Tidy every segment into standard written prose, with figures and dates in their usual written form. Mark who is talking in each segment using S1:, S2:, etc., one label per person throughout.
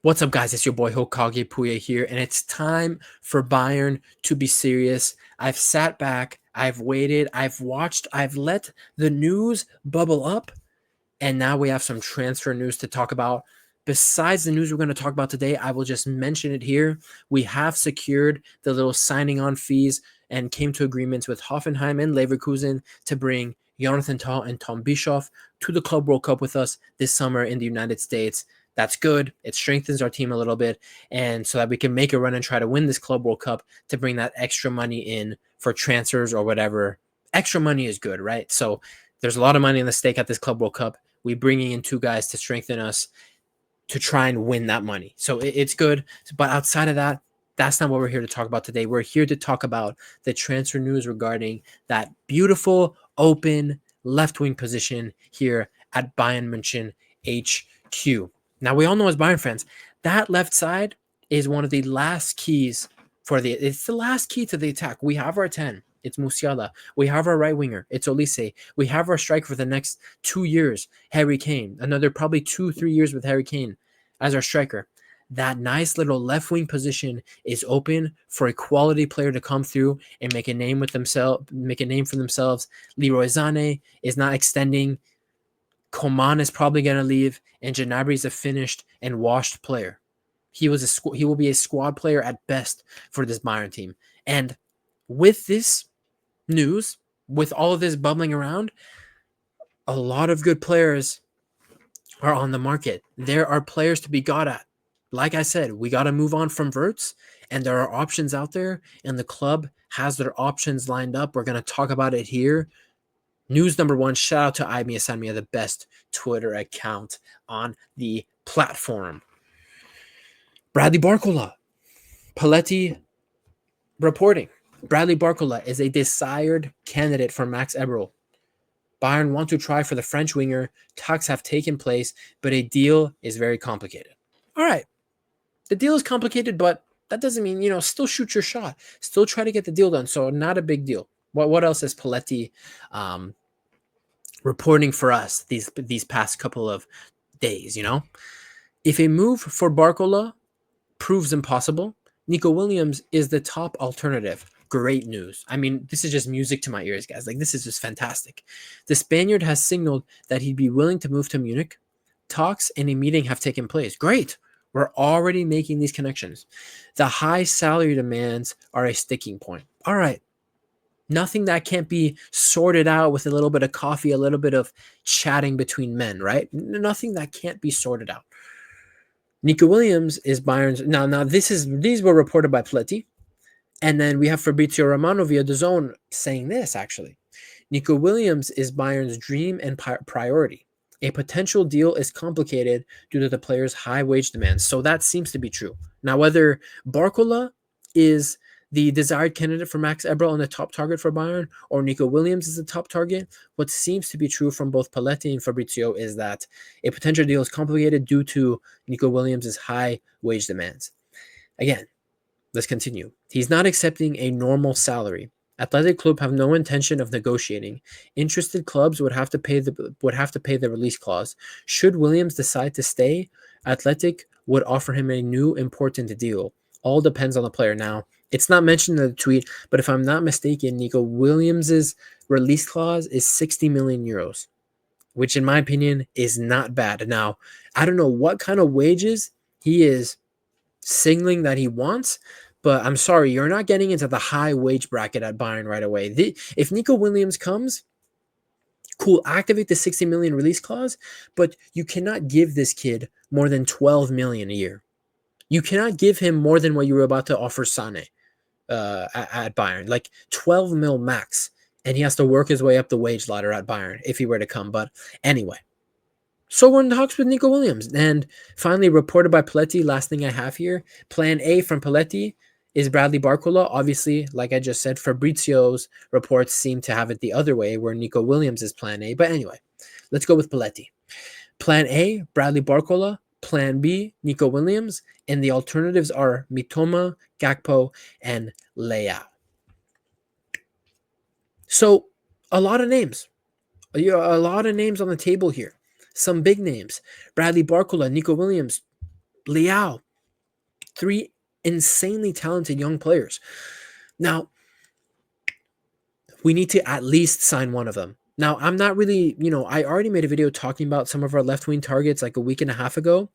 S1: What's up, guys? It's your boy Hokage Puya here, and it's time for Bayern to be serious. I've sat back, I've waited, I've watched, I've let the news bubble up, and now we have some transfer news to talk about. Besides the news we're going to talk about today, I will just mention it here. We have secured the little signing on fees and came to agreements with Hoffenheim and Leverkusen to bring Jonathan Tah and Tom Bischoff to the Club World Cup with us this summer in the United States. That's good. It strengthens our team a little bit, and so that we can make a run and try to win this Club World Cup to bring that extra money in for transfers or whatever. Extra money is good, right? So there's a lot of money in the stake at this Club World Cup. We bringing in two guys to strengthen us to try and win that money. So it's good. But outside of that, that's not what we're here to talk about today. We're here to talk about the transfer news regarding that beautiful open left wing position here at Bayern Munich HQ. Now, we all know as Bayern fans, that left side is one of the last keys it's the last key to the attack. We have our 10. It's Musiala. We have our right winger. It's Olise. We have our striker for the next 2 years, Harry Kane. Another probably 2-3 years with Harry Kane as our striker. That nice little left wing position is open for a quality player to come through and make a name for themselves. Leroy Sané is not extending. Coman is probably going to leave, and Gnabry is a finished and washed player. He will be a squad player at best for this Bayern team. And with this news, with all of this bubbling around, a lot of good players are on the market. There are players to be got at. Like I said, we got to move on from Wirtz, and there are options out there, and the club has their options lined up. We're going to talk about it here. News number one, shout out to Aimia Sanmia, the best Twitter account on the platform. Bradley Barcola, Paletti reporting. Bradley Barcola is a desired candidate for Max Eberl. Bayern want to try for the French winger. Talks have taken place, but a deal is very complicated. All right. The deal is complicated, but that doesn't mean, still shoot your shot. Still try to get the deal done. So not a big deal. What else is Paletti reporting for us these past couple of days, If a move for Barcola proves impossible, Nico Williams is the top alternative. Great news. I mean, this is just music to my ears, guys. Like, this is just fantastic. The Spaniard has signaled that he'd be willing to move to Munich. Talks and a meeting have taken place. Great. We're already making these connections. The high salary demands are a sticking point. All right. Nothing that can't be sorted out with a little bit of coffee, a little bit of chatting between men, right? Nothing that can't be sorted out. Nico Williams is Bayern's. Now these were reported by Paletti. And then we have Fabrizio Romano via DAZN saying this, actually. Nico Williams is Bayern's dream and priority. A potential deal is complicated due to the player's high wage demands. So that seems to be true. Now, whether Barcola is the desired candidate for Max Eberl and the top target for Bayern, or Nico Williams is the top target, what seems to be true from both Paletti and Fabrizio is that a potential deal is complicated due to Nico Williams' high wage demands. Again, let's continue. He's not accepting a normal salary. Athletic Club have no intention of negotiating. Interested clubs would have to pay the release clause. Should Williams decide to stay, Athletic would offer him a new important deal. All depends on the player. Now, it's not mentioned in the tweet, but if I'm not mistaken, Nico Williams's release clause is 60 million euros, which in my opinion is not bad. Now, I don't know what kind of wages he is signaling that he wants, but I'm sorry, you're not getting into the high wage bracket at Bayern right away. If Nico Williams comes, cool, activate the 60 million release clause, but you cannot give this kid more than 12 million a year. You cannot give him more than what you were about to offer Sané at Bayern, like 12 mil max, and he has to work his way up the wage ladder at Bayern if he were to come. But anyway, so we're in talks with Nico Williams. And finally, reported by Paletti, last thing I have here, plan A from Paletti is Bradley Barcola. Obviously, like I just said, Fabrizio's reports seem to have it the other way, where Nico Williams is plan A. But anyway, let's go with Paletti. Plan A, Bradley Barcola. Plan B, Nico Williams. And the alternatives are Mitoma, Gakpo, and Leao. So a lot of names. A lot of names on the table here. Some big names. Bradley Barcola, Nico Williams. Leao, 3 insanely talented young players. Now, we need to at least sign one of them. Now, I'm not really, I already made a video talking about some of our left wing targets like a week and a half ago,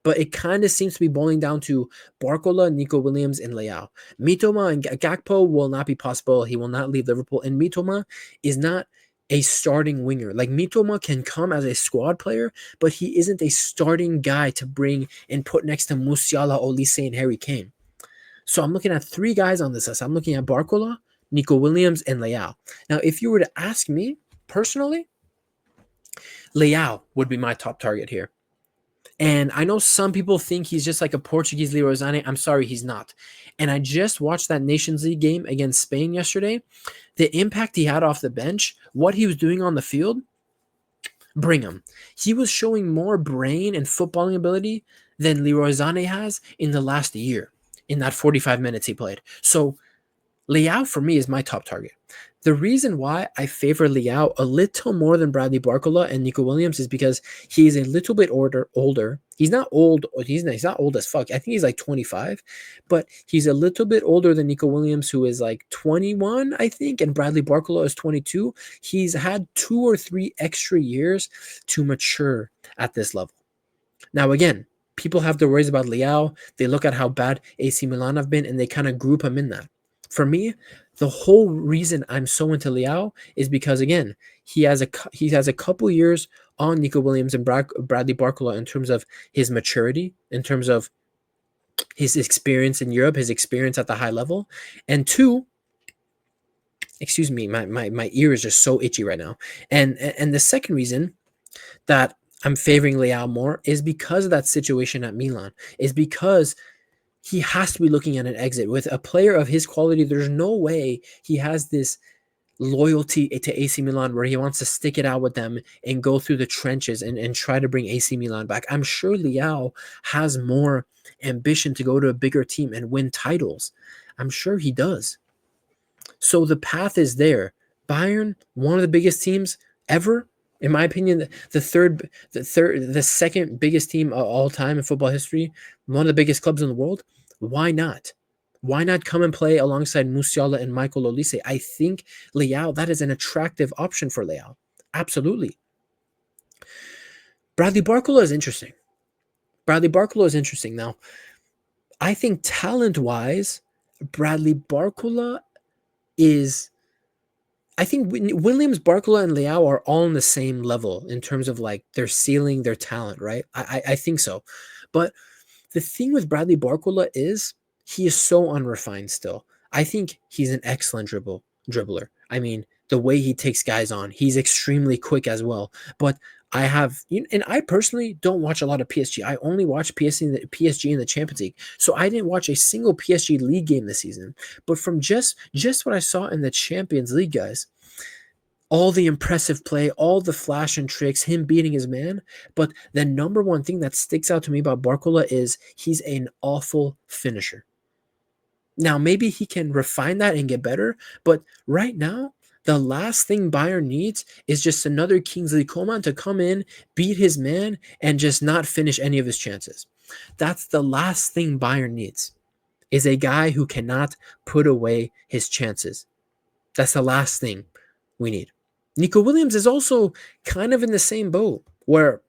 S1: but it kind of seems to be boiling down to Barcola, Nico Williams, and Leao. Mitoma and Gakpo will not be possible. He will not leave Liverpool. And Mitoma is not a starting winger. Like, Mitoma can come as a squad player, but he isn't a starting guy to bring and put next to Musiala, Olise, and Harry Kane. So I'm looking at 3 guys on this list. I'm looking at Barcola, Nico Williams, and Leao. Now, if you were to ask me personally, Leao would be my top target here. And I know some people think he's just like a Portuguese Leroy Sané. I'm sorry, he's not. And I just watched that Nations League game against Spain yesterday. The impact he had off the bench, what he was doing on the field, bring him. He was showing more brain and footballing ability than Leroy Sané has in the last year in that 45 minutes he played. So Leao for me is my top target. The reason why I favor Leao a little more than Bradley Barcola and Nico Williams is because he's a little bit older. He's not old. He's not old as fuck. I think he's like 25, but he's a little bit older than Nico Williams, who is like 21, I think, and Bradley Barcola is 22. He's had 2 or 3 extra years to mature at this level. Now, again, people have their worries about Leao. They look at how bad AC Milan have been, and they kind of group him in that. For me, the whole reason I'm so into Leao is because, again, he has a couple years on Nico Williams and Bradley Barcola in terms of his maturity, in terms of his experience in Europe, his experience at the high level. And 2, excuse me, my ear is just so itchy right now. And the second reason that I'm favoring Leao more is because of that situation at Milan, is because he has to be looking at an exit. With a player of his quality, there's no way he has this loyalty to AC Milan where he wants to stick it out with them and go through the trenches and try to bring AC Milan back. I'm sure Leao has more ambition to go to a bigger team and win titles. I'm sure he does. So the path is there. Bayern, one of the biggest teams ever. In my opinion, the second biggest team of all time in football history, one of the biggest clubs in the world. Why not? Why not come and play alongside Musiala and Michael Olise? I think Leao, that is an attractive option for Leao. Absolutely. Bradley Barcola is interesting. Now, I think talent-wise, Bradley Barcola is... I think Williams, Barcola, and Leao are all on the same level in terms of like their ceiling, their talent, right? I think so. But the thing with Bradley Barcola is he is so unrefined still. I think he's an excellent dribbler. I mean, the way he takes guys on, he's extremely quick as well. But and I personally don't watch a lot of PSG. I only watch PSG in the Champions League. So I didn't watch a single PSG league game this season. But from just what I saw in the Champions League, guys, all the impressive play, all the flash and tricks, him beating his man. But the number one thing that sticks out to me about Barcola is he's an awful finisher. Now, maybe he can refine that and get better. But right now, the last thing Bayern needs is just another Kingsley Coman to come in, beat his man, and just not finish any of his chances. That's the last thing Bayern needs, is a guy who cannot put away his chances. That's the last thing we need. Nico Williams is also kind of in the same boat where,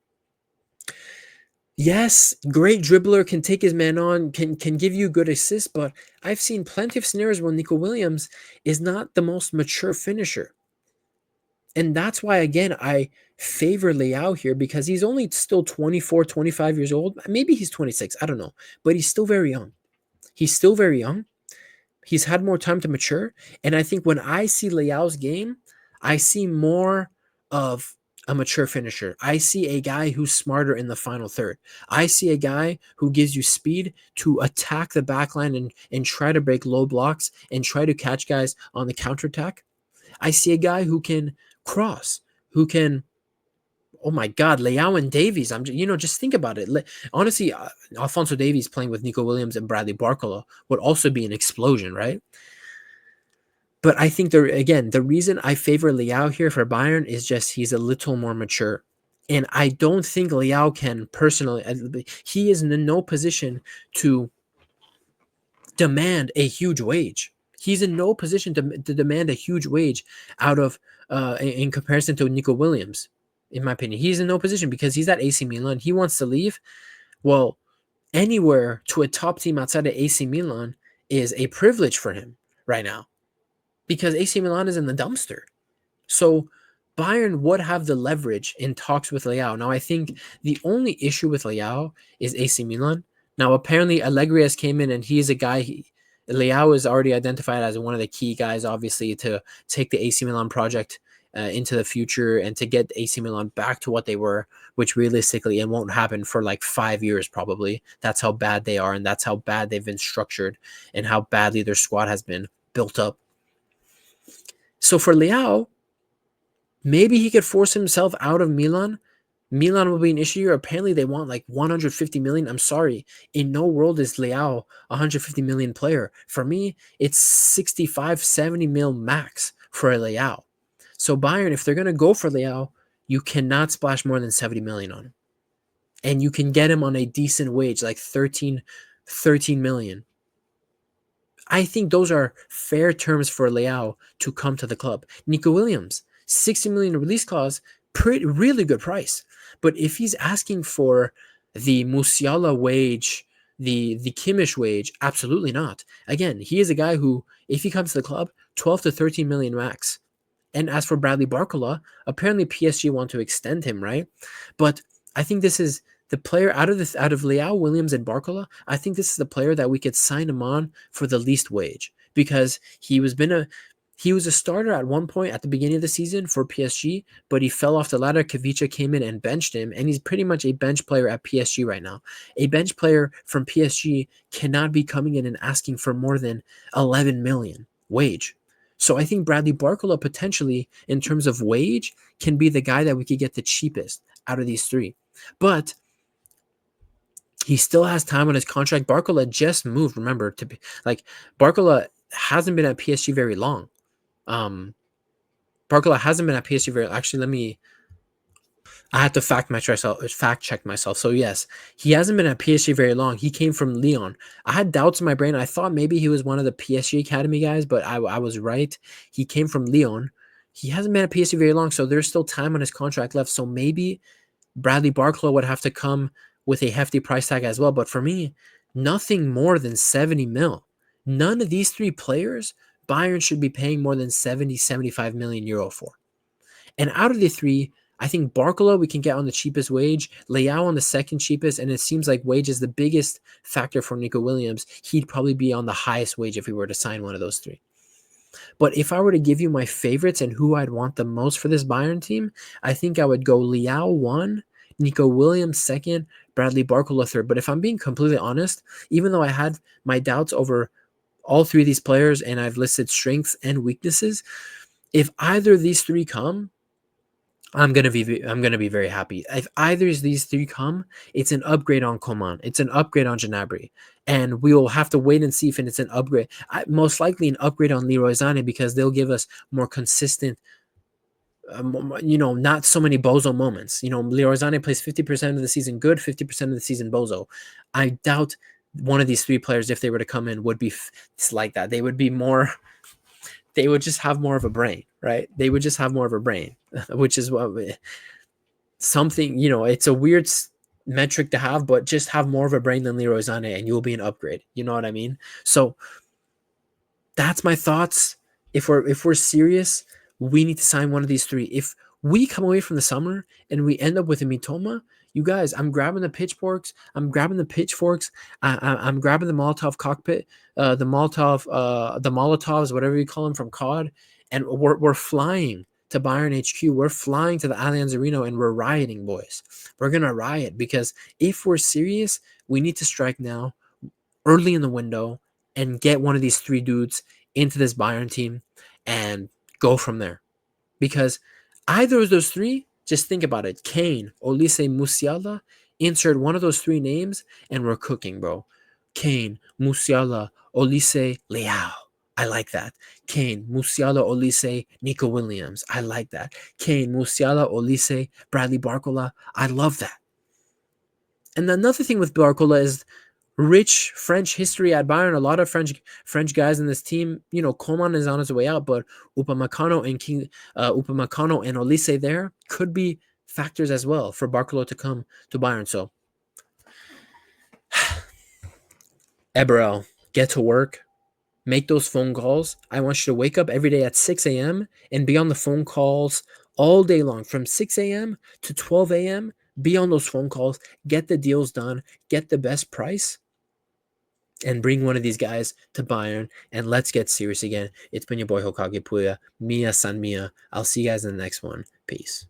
S1: yes, great dribbler, can take his man on, can give you good assists, but I've seen plenty of scenarios where Nico Williams is not the most mature finisher. And that's why, again, I favor Leao here because he's only still 24, 25 years old. Maybe he's 26. I don't know. But he's still very young. He's had more time to mature. And I think when I see Leao's game, I see more of a mature finisher. I see a guy who's smarter in the final third. I see a guy who gives you speed to attack the backline and try to break low blocks and try to catch guys on the counterattack. I see a guy who can cross, who can... Oh my God, Leao and Davies. Just think about it. Honestly, Alphonso Davies playing with Nico Williams and Bradley Barcola would also be an explosion, right? But I think the reason I favor Leao here for Bayern is just he's a little more mature. And I don't think Leao can personally, he is in no position to demand a huge wage. He's in no position to demand a huge wage out of in comparison to Nico Williams, in my opinion. He's in no position because he's at AC Milan. He wants to leave. Well, anywhere to a top team outside of AC Milan is a privilege for him right now because AC Milan is in the dumpster. So Bayern would have the leverage in talks with Leao. Now, I think the only issue with Leao is AC Milan. Now, apparently, Allegri has came in and he's a guy. Leao is already identified as one of the key guys, obviously, to take the AC Milan project into the future and to get AC Milan back to what they were, which realistically it won't happen for like 5 years probably. That's how bad they are, and that's how bad they've been structured and how badly their squad has been built up. So for Leao, maybe he could force himself out of Milan. Milan will be an issue. Apparently, they want like 150 million. I'm sorry. In no world is Leao a 150 million player. For me, it's 65, 70 mil max for a Leao. So Bayern, if they're going to go for Leao, you cannot splash more than 70 million on him. And you can get him on a decent wage, like 13 million. I think those are fair terms for Leao to come to the club. Nico Williams, 60 million release clause, really good price. But if he's asking for the Musiala wage, the Kimmich wage, absolutely not. Again, he is a guy who, if he comes to the club, 12 to 13 million max. And as for Bradley Barcola, apparently PSG want to extend him, right? But I think this is the player out of Leao, Williams, and Barcola. I think this is the player that we could sign him on for the least wage because he was a starter at one point at the beginning of the season for PSG, but he fell off the ladder. Kavicha came in and benched him, and he's pretty much a bench player at PSG right now. A bench player from PSG cannot be coming in and asking for more than 11 million wage. So I think Bradley Barcola potentially, in terms of wage, can be the guy that we could get the cheapest out of these three. But he still has time on his contract. Barcola just moved, remember, to be like Barcola hasn't been at PSG very long. Barcola hasn't been at PSG very. Actually, I had to fact check myself. So yes, he hasn't been at PSG very long. He came from Lyon. I had doubts in my brain. I thought maybe he was one of the PSG academy guys, but I was right. He came from Lyon. He hasn't been at PSG very long, so there's still time on his contract left. So maybe Bradley Barcola would have to come with a hefty price tag as well. But for me, nothing more than 70 mil. None of these three players Bayern should be paying more than 70, 75 million euro for. And out of the three, I think Barcola we can get on the cheapest wage, Leao on the second cheapest, and it seems like wage is the biggest factor for Nico Williams. He'd probably be on the highest wage if we were to sign one of those three. But if I were to give you my favorites and who I'd want the most for this Bayern team, I think I would go Leao 1, Nico Williams 2nd, Bradley Barcola 3rd. But if I'm being completely honest, even though I had my doubts over all three of these players and I've listed strengths and weaknesses, if either of these three come, I'm gonna be very happy. If either of these three come, it's an upgrade on Coman. It's an upgrade on Gnabry, and we will have to wait and see if it's an upgrade. Most likely an upgrade on Leroy Sané because they'll give us more consistent. Not so many bozo moments. Leroy Sané plays 50% of the season good, 50% of the season bozo. I doubt one of these three players, if they were to come in, would be like that. They would be more. They would just have more of a brain, right? They would just have more of a brain, which is what something, it's a weird metric to have, but just have more of a brain than Leroy Sané and you'll be an upgrade. You know what I mean? So that's my thoughts. If we're serious, we need to sign one of these three. If we come away from the summer and we end up with a Mitoma, you guys, I'm grabbing the pitchforks. I'm grabbing the pitchforks. I'm grabbing the Molotov cockpit, the Molotovs, whatever you call them from COD, and we're flying to Bayern HQ. We're flying to the Allianz Arena and we're rioting, boys. We're gonna riot because if we're serious, we need to strike now, early in the window, and get one of these three dudes into this Bayern team and go from there. Because either of those three, just think about it. Kane, Olise, Musiala, insert one of those three names, and we're cooking, bro. Kane, Musiala, Olise, Leao. I like that. Kane, Musiala, Olise, Nico Williams. I like that. Kane, Musiala, Olise, Bradley Barcola. I love that. And another thing with Barcola is rich French history at Bayern. A lot of French guys in this team. You know, Coman is on his way out, but Upamecano and Olise there could be factors as well for Barcola to come to Bayern. So, Eberl, get to work. Make those phone calls. I want you to wake up every day at 6 a.m. and be on the phone calls all day long from 6 a.m. to 12 a.m. Be on those phone calls, get the deals done, get the best price, and bring one of these guys to Bayern, and let's get serious again. It's been your boy Hokage Puya. Mia San Mia. I'll see you guys in the next one. Peace.